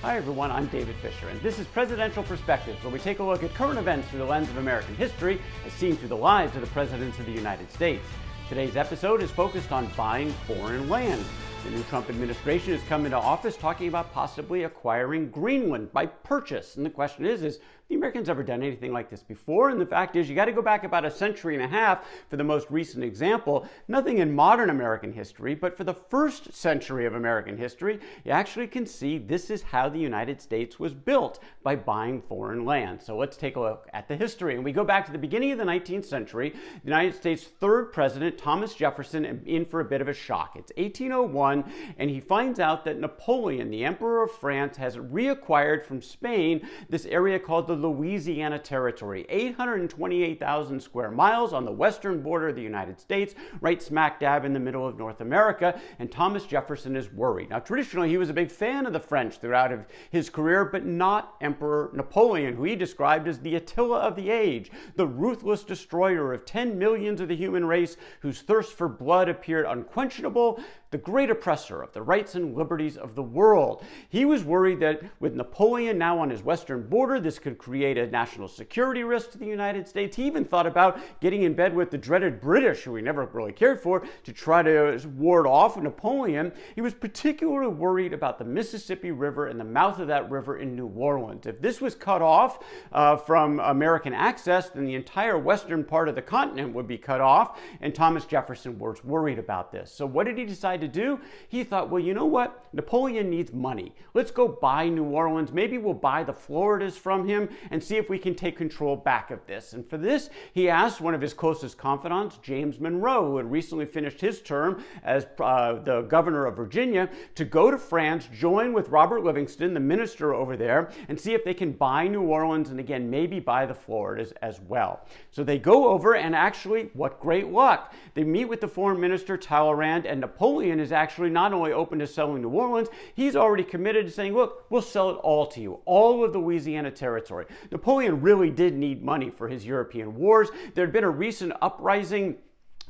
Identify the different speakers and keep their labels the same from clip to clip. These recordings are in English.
Speaker 1: Hi everyone, I'm David Fisher, and this is Presidential Perspectives, where we take a look at current events through the lens of American history as seen through the lives of the presidents of the United States. Today's episode is focused on buying foreign land. The new Trump administration has come into office talking about possibly acquiring Greenland by purchase. And the question is the Americans ever done anything like this before? And the fact is, you got to go back about a century and a half for the most recent example. Nothing in modern American history, but for the first century of American history, you actually can see this is how the United States was built, by buying foreign land. So let's take a look at the history. And we go back to the beginning of the 19th century, the United States' third president, Thomas Jefferson, in for a bit of a shock. It's 1801, and he finds out that Napoleon, the Emperor of France, has reacquired from Spain this area called the Louisiana Territory, 828,000 square miles on the western border of the United States, right smack dab in the middle of North America, and Thomas Jefferson is worried. Now, traditionally, he was a big fan of the French throughout his career, but not Emperor Napoleon, who he described as the Attila of the age, the ruthless destroyer of 10 millions of the human race, whose thirst for blood appeared unquenchable, the great oppressor of the rights and liberties of the world. He was worried that with Napoleon now on his western border, this could create a national security risk to the United States. He even thought about getting in bed with the dreaded British, who he never really cared for, to try to ward off Napoleon. He was particularly worried about the Mississippi River and the mouth of that river in New Orleans. If this was cut off from American access, then the entire western part of the continent would be cut off, and Thomas Jefferson was worried about this. So what did he decide to do? He thought, well, you know what? Napoleon needs money. Let's go buy New Orleans. Maybe we'll buy the Floridas from him and see if we can take control back of this. And for this, he asked one of his closest confidants, James Monroe, who had recently finished his term as the governor of Virginia, to go to France, join with Robert Livingston, the minister over there, and see if they can buy New Orleans and again, maybe buy the Floridas as well. So they go over, and actually, what great luck. They meet with the foreign minister, Talleyrand, and Napoleon is actually not only open to selling New Orleans, he's already committed to saying, look, we'll sell it all to you, all of the Louisiana Territory. Napoleon really did need money for his European wars. There had been a recent uprising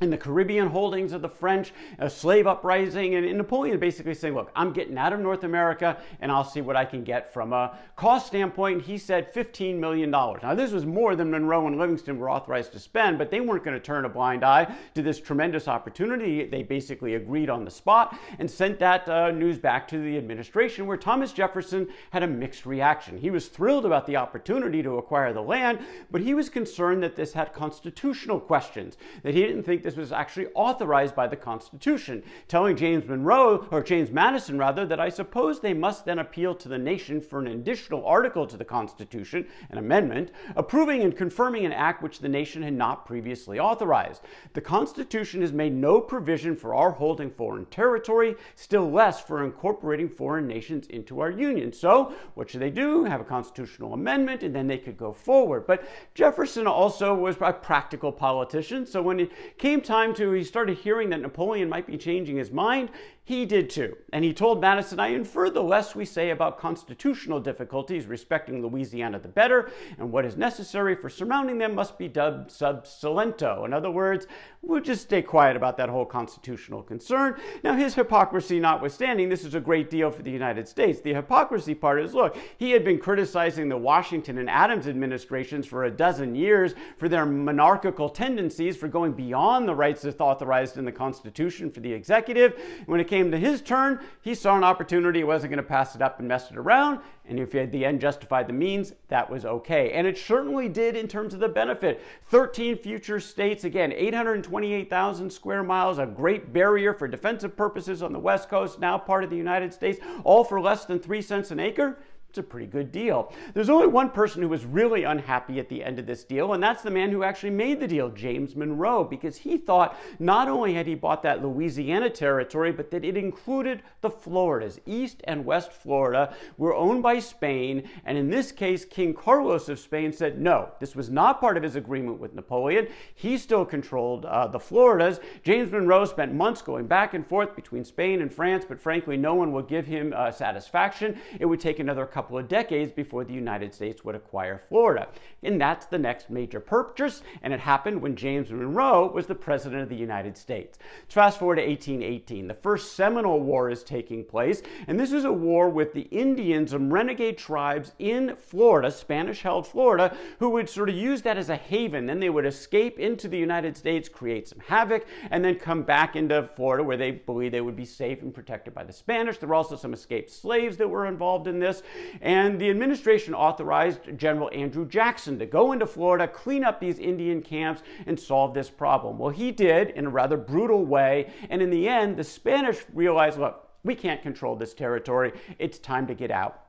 Speaker 1: in the Caribbean holdings of the French, a slave uprising, and Napoleon basically saying, look, I'm getting out of North America and I'll see what I can get from a cost standpoint. He said $15 million. Now, this was more than Monroe and Livingston were authorized to spend, but they weren't going to turn a blind eye to this tremendous opportunity. They basically agreed on the spot and sent that news back to the administration, where Thomas Jefferson had a mixed reaction. He was thrilled about the opportunity to acquire the land, but he was concerned that this had constitutional questions, that he didn't think this was actually authorized by the Constitution, telling James Madison that I suppose they must then appeal to the nation for an additional article to the Constitution, an amendment, approving and confirming an act which the nation had not previously authorized. The Constitution has made no provision for our holding foreign territory, still less for incorporating foreign nations into our union. So what should they do? Have a constitutional amendment, and then they could go forward. But Jefferson also was a practical politician, so when it came time he started hearing that Napoleon might be changing his mind, he did too. And he told Madison, I infer the less we say about constitutional difficulties respecting Louisiana, the better, and what is necessary for surmounting them must be dubbed sub silento. In other words, we'll just stay quiet about that whole constitutional concern. Now, his hypocrisy notwithstanding, this is a great deal for the United States. The hypocrisy part is, look, he had been criticizing the Washington and Adams administrations for a dozen years for their monarchical tendencies, for going beyond the rights that's authorized in the Constitution for the executive. When it came to his turn, he saw an opportunity. He wasn't going to pass it up and mess it around. And if he at the end justified the means, that was okay. And it certainly did in terms of the benefit. 13 future states, again, 828,000 square miles, a great barrier for defensive purposes on the West Coast, now part of the United States, all for less than 3 cents an acre. It's a pretty good deal. There's only one person who was really unhappy at the end of this deal, and that's the man who actually made the deal, James Monroe, because he thought not only had he bought that Louisiana territory, but that it included the Floridas. East and West Florida were owned by Spain, and in this case, King Carlos of Spain said no, this was not part of his agreement with Napoleon. He still controlled the Floridas. James Monroe spent months going back and forth between Spain and France, but frankly, no one would give him satisfaction. It would take another couple of decades before the United States would acquire Florida. And that's the next major purchase, and it happened when James Monroe was the President of the United States. Let's fast forward to 1818. The First Seminole War is taking place, and this is a war with the Indians, some renegade tribes in Florida, Spanish-held Florida, who would sort of use that as a haven. Then they would escape into the United States, create some havoc, and then come back into Florida where they believed they would be safe and protected by the Spanish. There were also some escaped slaves that were involved in this, and the administration authorized General Andrew Jackson to go into Florida, clean up these Indian camps, and solve this problem. Well, he did in a rather brutal way, and in the end, the Spanish realized, look, we can't control this territory. It's time to get out.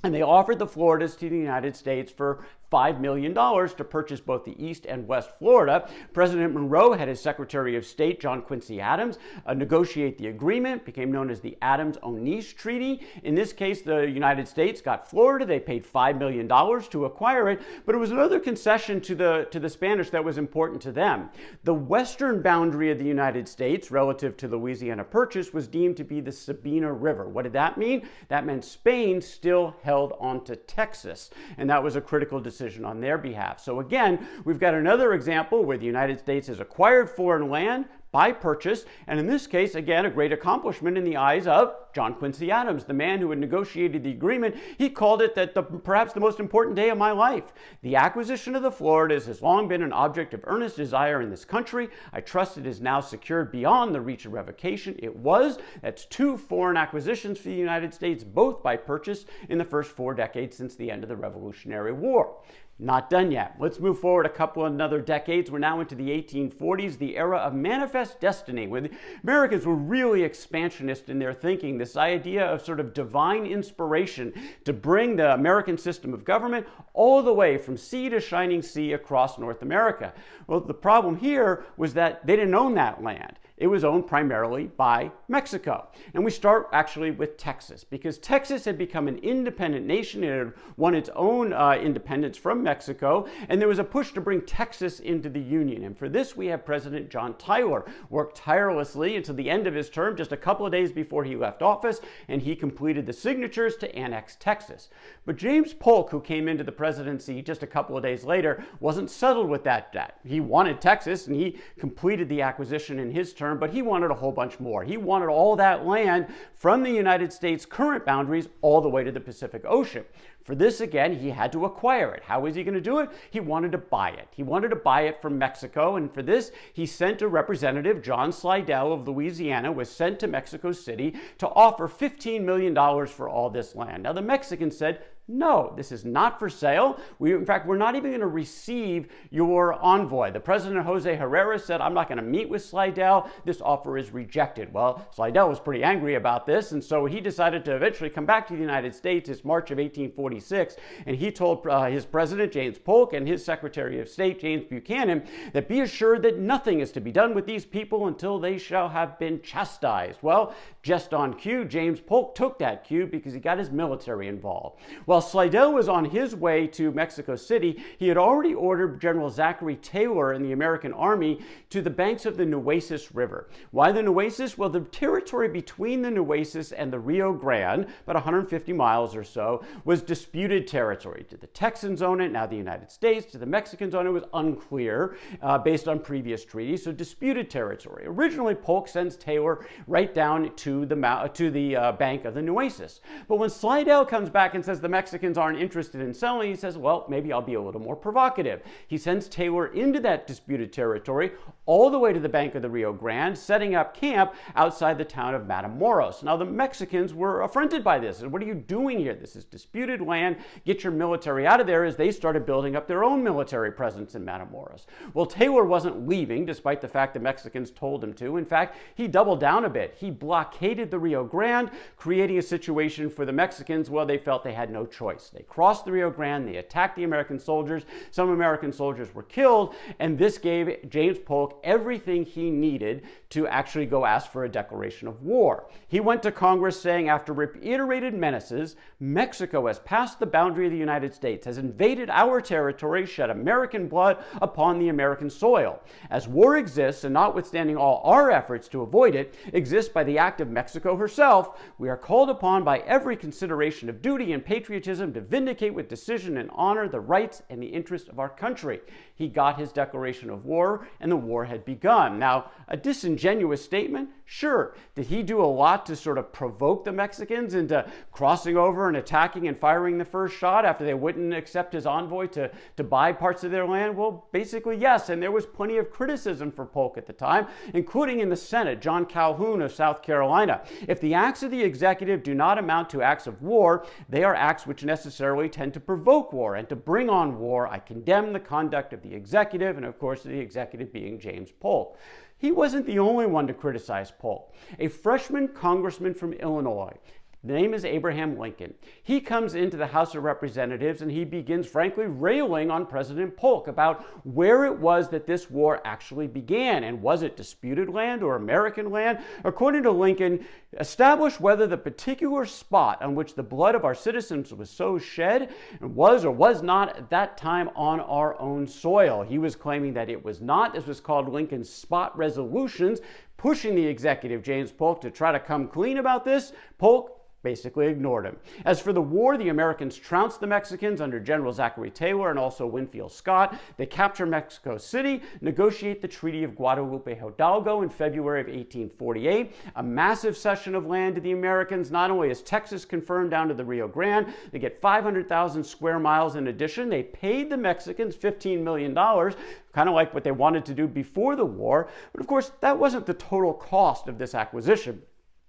Speaker 1: And they offered the Floridas to the United States for $5 million to purchase both the East and West Florida. President Monroe had his Secretary of State, John Quincy Adams, negotiate the agreement, became known as the Adams-Onis Treaty. In this case, the United States got Florida. They paid $5 million to acquire it, but it was another concession to the Spanish that was important to them. The western boundary of the United States, relative to the Louisiana Purchase, was deemed to be the Sabina River. What did that mean? That meant Spain still held onto Texas, and that was a critical decision on their behalf. So again, we've got another example where the United States has acquired foreign land by purchase, and in this case, again, a great accomplishment in the eyes of John Quincy Adams, the man who had negotiated the agreement. He called it perhaps the most important day of my life. The acquisition of the Floridas has long been an object of earnest desire in this country. I trust it is now secured beyond the reach of revocation. It was. That's 2 foreign acquisitions for the United States, both by purchase in the first 4 decades since the end of the Revolutionary War. Not done yet. Let's move forward a couple of another decades. We're now into the 1840s, the era of manifest destiny, where the Americans were really expansionist in their thinking. This idea of sort of divine inspiration to bring the American system of government all the way from sea to shining sea across North America. Well, the problem here was that they didn't own that land. It was owned primarily by Mexico. And we start actually with Texas, because Texas had become an independent nation. It had won its own independence from Mexico, and there was a push to bring Texas into the Union. And for this, we have President John Tyler worked tirelessly until the end of his term, just a couple of days before he left office, and he completed the signatures to annex Texas. But James Polk, who came into the presidency just a couple of days later, wasn't settled with that. He wanted Texas, and he completed the acquisition in his term, but he wanted a whole bunch more. He wanted all that land from the United States' current boundaries all the way to the Pacific Ocean. For this, again, he had to acquire it. How was he going to do it? He wanted to buy it. He wanted to buy it from Mexico, and for this, he sent a representative, John Slidell of Louisiana, was sent to Mexico City to offer $15 million for all this land. Now, the Mexicans said, no, this is not for sale. In fact, we're not even going to receive your envoy. The President Jose Herrera said, I'm not going to meet with Slidell. This offer is rejected. Well, Slidell was pretty angry about this, and so he decided to eventually come back to the United States. It's March of 1846, and he told his president, James Polk, and his Secretary of State, James Buchanan, that be assured that nothing is to be done with these people until they shall have been chastised. Well, just on cue, James Polk took that cue because he got his military involved. While Slidell was on his way to Mexico City, he had already ordered General Zachary Taylor and the American Army to the banks of the Nueces River. Why the Nueces? Well, the territory between the Nueces and the Rio Grande, about 150 miles or so, was disputed territory. Did the Texans own it? Now the United States. Did the Mexicans own it? It was unclear based on previous treaties, so disputed territory. Originally, Polk sends Taylor right down to the bank of the Nueces. But when Slidell comes back and says the Mexicans aren't interested in selling, he says, well, maybe I'll be a little more provocative. He sends Taylor into that disputed territory all the way to the bank of the Rio Grande, setting up camp outside the town of Matamoros. Now, the Mexicans were affronted by this. What are you doing here? This is disputed land. Get your military out of there, as they started building up their own military presence in Matamoros. Well, Taylor wasn't leaving, despite the fact the Mexicans told him to. In fact, he doubled down a bit. He blockaded the Rio Grande, creating a situation for the Mexicans where they felt they had no choice. They crossed the Rio Grande, they attacked the American soldiers. Some American soldiers were killed, and this gave James Polk everything he needed to actually go ask for a declaration of war. He went to Congress saying, after reiterated menaces, Mexico has passed the boundary of the United States, has invaded our territory, shed American blood upon the American soil. As war exists, and notwithstanding all our efforts to avoid it, exists by the act of Mexico herself, we are called upon by every consideration of duty and patriotism to vindicate with decision and honor the rights and the interests of our country. He got his declaration of war, and the war had begun. Now, a disingenuous statement? Sure. Did he do a lot to sort of provoke the Mexicans into crossing over and attacking and firing the first shot after they wouldn't accept his envoy to buy parts of their land? Well, basically, yes. And there was plenty of criticism for Polk at the time, including in the Senate, John Calhoun of South Carolina. If the acts of the executive do not amount to acts of war, they are acts which necessarily tend to provoke war and to bring on war. I condemn the conduct of the executive, and of course, the executive being James Polk. He wasn't the only one to criticize Polk. A freshman congressman from Illinois, the name is Abraham Lincoln. He comes into the House of Representatives and he begins, frankly, railing on President Polk about where it was that this war actually began. And was it disputed land or American land? According to Lincoln, establish whether the particular spot on which the blood of our citizens was so shed was or was not at that time on our own soil. He was claiming that it was not. This was called Lincoln's spot resolutions, pushing the executive, James Polk, to try to come clean about this. Polk basically ignored him. As for the war, the Americans trounced the Mexicans under General Zachary Taylor and also Winfield Scott. They capture Mexico City, negotiate the Treaty of Guadalupe Hidalgo in February of 1848, a massive cession of land to the Americans. Not only is Texas confirmed down to the Rio Grande, they get 500,000 square miles in addition. They paid the Mexicans $15 million, kind of like what they wanted to do before the war. But of course, that wasn't the total cost of this acquisition.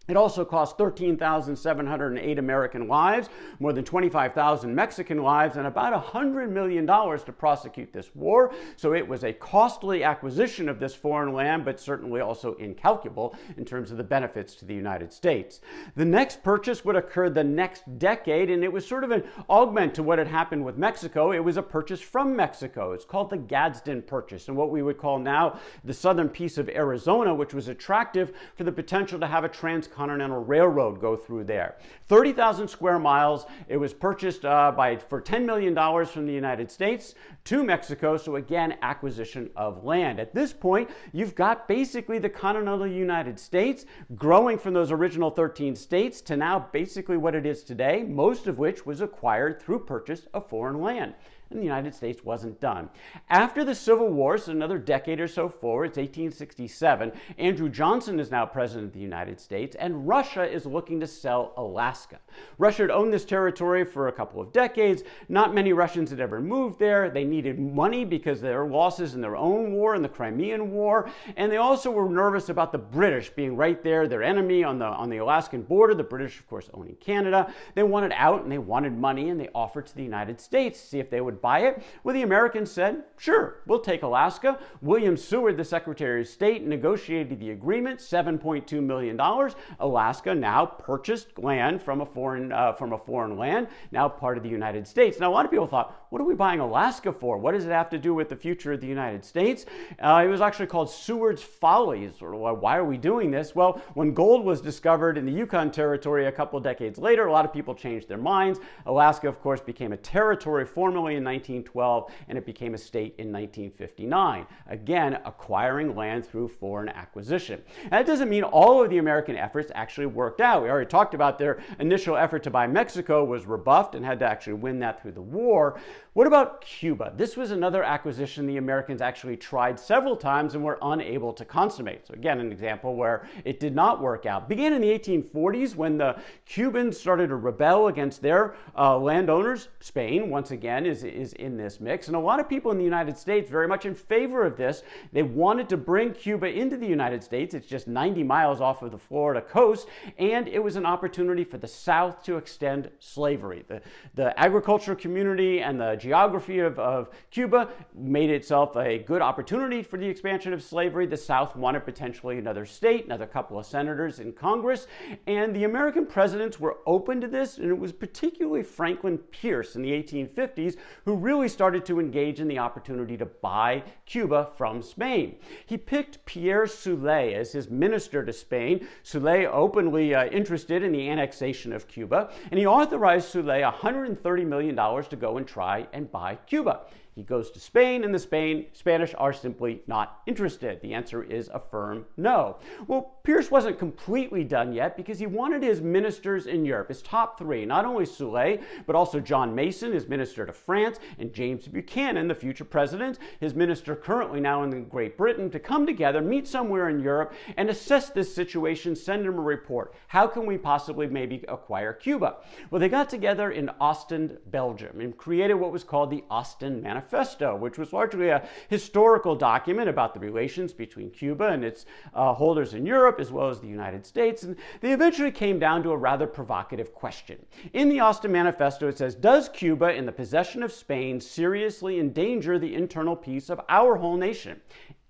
Speaker 1: It also cost 13,708 American lives, more than 25,000 Mexican lives, and about $100 million to prosecute this war. So it was a costly acquisition of this foreign land, but certainly also incalculable in terms of the benefits to the United States. The next purchase would occur the next decade, and it was sort of an augment to what had happened with Mexico. It was a purchase from Mexico. It's called the Gadsden Purchase, and what we would call now the southern piece of Arizona, which was attractive for the potential to have a transcontinental railroad go through there. 30,000 square miles. It was purchased for $10 million from the United States to Mexico. So again, acquisition of land. At this point, you've got basically the continental United States growing from those original 13 states to now basically what it is today, most of which was acquired through purchase of foreign land. And the United States wasn't done. After the Civil War, so another decade or so forward, it's 1867, Andrew Johnson is now president of the United States, and Russia is looking to sell Alaska. Russia had owned this territory for a couple of decades. Not many Russians had ever moved there. They needed money because of their losses in their own war, in the Crimean War, and they also were nervous about the British being right there, their enemy on the Alaskan border, the British, of course, owning Canada. They wanted out, and they wanted money, and they offered to the United States to see if they would buy it. Well, the Americans said, sure, we'll take Alaska. William Seward, the Secretary of State, negotiated the agreement, $7.2 million. Alaska now purchased land from a foreign land, now part of the United States. Now, a lot of people thought, what are we buying Alaska for? What does it have to do with the future of the United States? It was actually called Seward's Follies, or why are we doing this? Well, when gold was discovered in the Yukon Territory a couple decades later, a lot of people changed their minds. Alaska, of course, became a territory formally in 1912, and it became a state in 1959. Again, acquiring land through foreign acquisition. And that doesn't mean all of the American efforts actually worked out. We already talked about their initial effort to buy Mexico was rebuffed and had to actually win that through the war. What about Cuba? This was another acquisition the Americans actually tried several times and were unable to consummate. So again, an example where it did not work out. Began in the 1840s when the Cubans started to rebel against their landowners. Spain, once again, is in this mix. And a lot of people in the United States very much in favor of this. They wanted to bring Cuba into the United States. It's just 90 miles off of the Florida coast, and it was an opportunity for the South to extend slavery. The agricultural community and the geography of Cuba made itself a good opportunity for the expansion of slavery. The South wanted potentially another state, another couple of senators in Congress, and the American presidents were open to this, and it was particularly Franklin Pierce in the 1850s who really started to engage in the opportunity to buy Cuba from Spain. He picked Pierre Soule as his minister to Spain. Soule openly interested in the annexation of Cuba, and he authorized Soule $130 million to go and try and buy Cuba. He goes to Spain, and the Spanish are simply not interested. The answer is a firm no. Well, Pierce wasn't completely done yet because he wanted his ministers in Europe, his top three, not only Soule, but also John Mason, his minister to France, and James Buchanan, the future president, his minister currently now in Great Britain, to come together, meet somewhere in Europe, and assess this situation, send him a report. How can we possibly maybe acquire Cuba? Well, they got together in Ostend, Belgium, and created what was called the Ostend Manifesto, which was largely a historical document about the relations between Cuba and its holders in Europe, as well as the United States. And they eventually came down to a rather provocative question. In the Ostend Manifesto, it says, does Cuba in the possession of Spain seriously endanger the internal peace of our whole nation?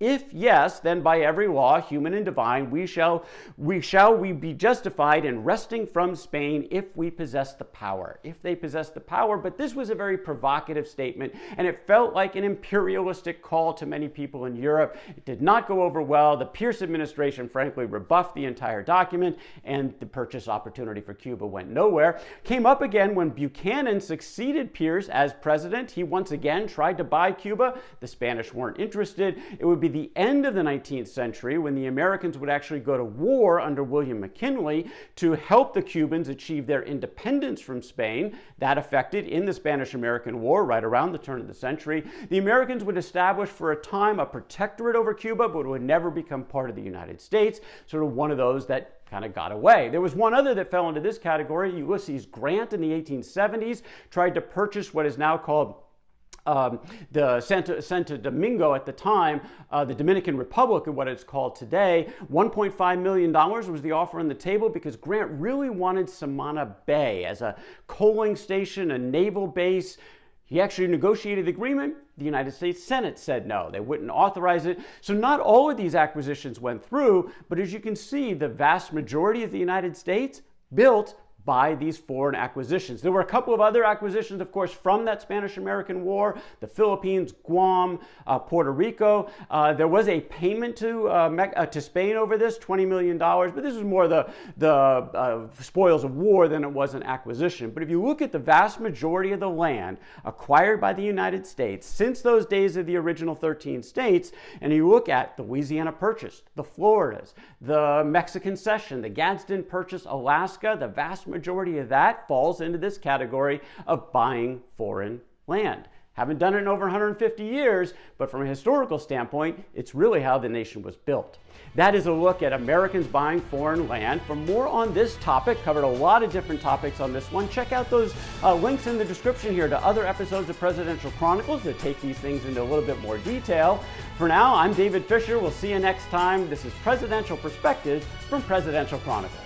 Speaker 1: If yes, then by every law, human and divine, we shall be justified in wresting from Spain if we possess the power. If they possess the power, but this was a very provocative statement, and it felt like an imperialistic call to many people in Europe. It did not go over well. The Pierce administration, frankly, rebuffed the entire document, and the purchase opportunity for Cuba went nowhere. Came up again when Buchanan succeeded Pierce as president. He once again tried to buy Cuba. The Spanish weren't interested. It would be the end of the 19th century when the Americans would actually go to war under William McKinley to help the Cubans achieve their independence from Spain. That affected in the Spanish-American War right around the turn of the century. The Americans would establish for a time a protectorate over Cuba, but would never become part of the United States, sort of one of those that kind of got away. There was one other that fell into this category. Ulysses Grant in the 1870s tried to purchase what is now called the Santo Domingo at the time, the Dominican Republic, and what it's called today. $1.5 million was the offer on the table because Grant really wanted Samana Bay as a coaling station, a naval base. He actually negotiated the agreement. The United States Senate said no. They wouldn't authorize it. So not all of these acquisitions went through, but as you can see, the vast majority of the United States built by these foreign acquisitions. There were a couple of other acquisitions, of course, from that Spanish-American War, the Philippines, Guam, Puerto Rico. There was a payment to Spain over this, $20 million, but this was more the spoils of war than it was an acquisition. But if you look at the vast majority of the land acquired by the United States since those days of the original 13 states, and you look at the Louisiana Purchase, the Floridas, the Mexican Cession, the Gadsden Purchase, Alaska, the vast majority of that falls into this category of buying foreign land. Haven't done it in over 150 years, but from a historical standpoint, it's really how the nation was built. That is a look at Americans buying foreign land. For more on this topic, covered a lot of different topics on this one. Check out those links in the description here to other episodes of Presidential Chronicles that take these things into a little bit more detail. For now, I'm David Fisher. We'll see you next time. This is Presidential Perspectives from Presidential Chronicles.